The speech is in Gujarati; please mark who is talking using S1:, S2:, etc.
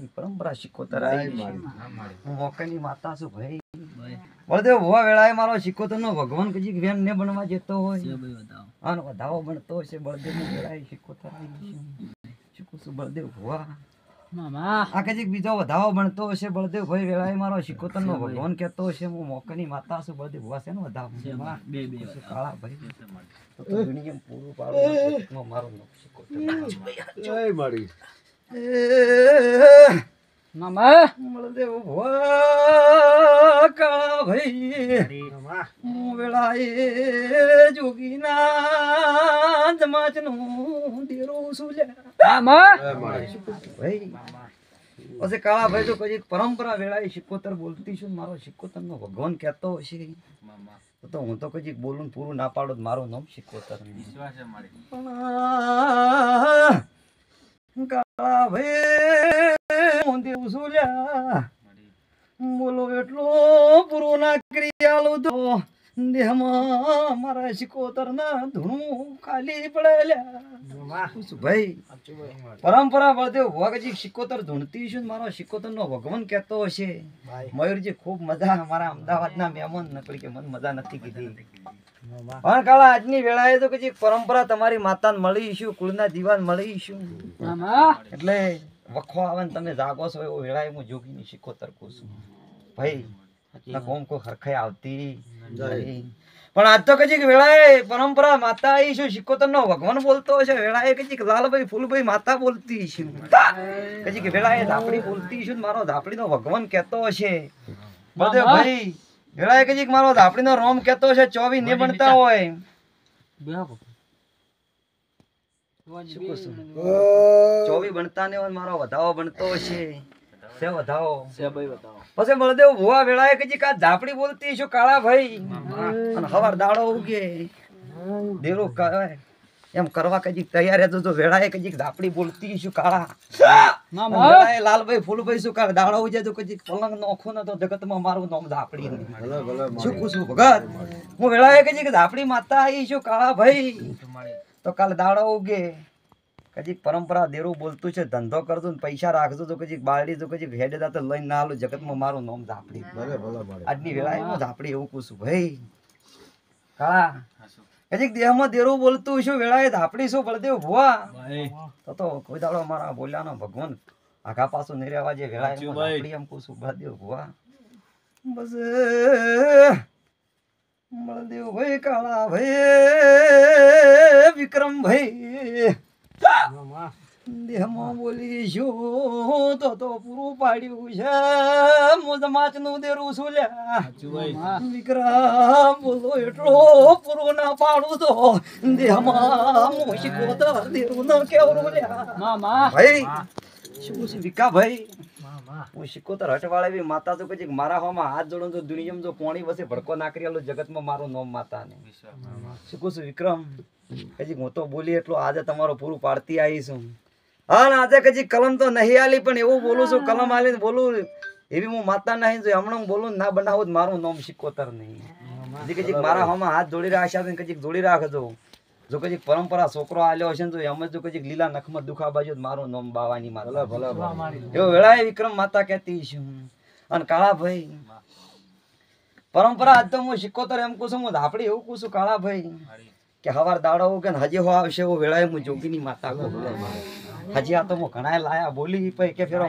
S1: પરંપરા શીખોતર હું મોકની માતા છું ભાઈ બળદેવ ભુવા વેળાએ મારો શીખોતર નો ભગવાન કજી વેમ ને બનવા જતો હોય અને વધાવો બનતો હશે બળદેવ ની વેળાએ શીખોતર શીખું છું બળદેવ ભુવા આ કજીક બીજો વધાવો બનતો હશે બળદેવ ભાઈ વેળાએ મારો શીખોતર નો ભગવાન કહેતો હશે હું મોકની માતા છું બળદેવ ભુવા છે ને વધાવો કાળા ભાઈ તો દુનિયા પૂરું પાડો મારો શીખોતર જય મારી મામા બળદેવ ભુવા કાળા ભાઈ હું વેળાએ જોગીના જમાચ નું દેરું છું ભાઈ પછી કાળા ભાઈ તો કઈ પરંપરા વેળાએ શીખોતર બોલતી છું મારો શીખોતર નો ભગવાન કહેતો હશે તો હું તો કઈ બોલું પૂરું ના પાડો મારું નામ શીખોતર કાળા ભાઈ હું દેવું છું લ્યા બોલો એટલો પૂરું ના કરી આલું તો દેહમાં મારા શીખોતર ના ધૂણું ખાલી પડે ભાઈ પરંપરા બળદેવ ભગજી શીખોતર ધૂણતી છું મારો શીખોતર નો ભગવાન કહેતો હશે મયુરજી ખૂબ મજા મારા અમદાવાદ ના મહેમાન નકળી કે મને મજા નથી કીધી પણ કાળા આજની વેળાએ તો કજી પરંપરા તમારી માતાને મળીશું કુળના દીવાન મળીશું એટલે વખો આવે ને તમે જાગો છો એવો વેળાએ હું જોગીની શીખોતર કહું છું ભાઈ કોમ કો હરખાઈ આવતી પણ આજ તો કજી વેળાએ પરંપરા માતા આવી છું શીખોતર નો ભગવાન બોલતો હશે વેળાએ કજી લાલભાઈ ફૂલભાઈ માતા બોલતી છું કજી વેળાએ ધાપડી બોલતી છું મારો ધાપડી નો ભગવાન કહેતો હશે બધે ભાઈ વેળાએ કજી મારો ધાપડી નો રોમ કહેતો હશે 24 ને બનતા હોય 24 બનતા ને મારો વધાવો બનતો હશે સે વધાવો સે ભાઈ વધાવો પછી બળદેવ ભુવા વેળાએ કજી કા ધાપડી બોલતી છું કાળા ભાઈ અને હવાર દાડો ઉગે દેરો કહેવાય એમ કરવા કજી તૈયાર હતો તો વેળાએ કજી ધાપડી બોલતી છું કાળા વેળાએ લાલભાઈ ફૂલભાઈ શું કાળ દાડો ઉજે તો કજી પલંગ નોખો ન તો જગતમાં મારું નામ ધાપડી શું કુછું ભગત હું વેળાએ કજી ધાપડી માતા આવી છું કાળા ભાઈ તો કાલ દાડો ઉગે કજી પરંપરા દેરું બોલતું છે ધંધો કરજો ને પૈસા રાખજો તો કજી બાળડી તો કજી હેડે તો લઈને ના આલું જગતમાં મારું નામ ધાપડી આજની વેળાએ હું ધાપડી એવું પૂછું ભાઈ કાળા કજી દેહમાં દેરું બોલતું છું વેળાએ ધાપડી શું બળદેવ ભુવા તો કોઈ દાડો મારા બોલ્યાનો ભગવાન આખા પાછું નહીં રહેવા જે વેળાએ ધાપડી એમ પૂછું બળદેવ ભુવા બસ બળદેવ ભાઈ કાળા ભાઈ વિક્રમ ભાઈ દેહમાં બોલીશું તો પૂરું પાડ્યું છે મોજમાચ નું દેરું છું લ્યા વિક્રમ બોલો એટલો પૂરું ના પાડું તો દેહમાં શીખોતર દેરું ન કેવરું લ્યા ભાઈ શું છે વિકા ભાઈ હું શીખોતર હટવાળે બી માતા તો કજી મારા હોમાં હાથ જોડો તો દુનિયામાં જો પોણી વસે ભડકો નાખરી આલો જગતમાં મારું નામ માતા ને શીખું છું વિક્રમ કજી હું તો બોલી એટલું આજે તમારું પૂરું પાડતી આવીશું હા આજે કજી કલમ તો નહીં આલી પણ એવું બોલું છું કલમ આલીને બોલું એવી હું માતા નહીં જો હમણાં બોલું ના બનાવું મારું નામ શીખોતર નહીં કજી મારા હોમાં હાથ જોડી રાખ્યા કજી જોડી રાખજો જો કજી પરંપરા છોકરો આલ્યો હશે તો એમ જો કજી લીલા નખમાં દુખા બાજુ મારું નામ બાવાની માતા એવો વેળાએ વિક્રમ માતા કહેતી છું અને કાળા ભાઈ પરંપરા આજ તો હું શીખોતર એમ કહું છું હું ધાપડી એવું કહું છું કાળા ભાઈ કે હવાર દાડો કે હજી હો આવશે એવો વેળાએ હું જોગીની માતા કહું હજી આ તો હું ઘણા લાયા બોલી કે ફેરો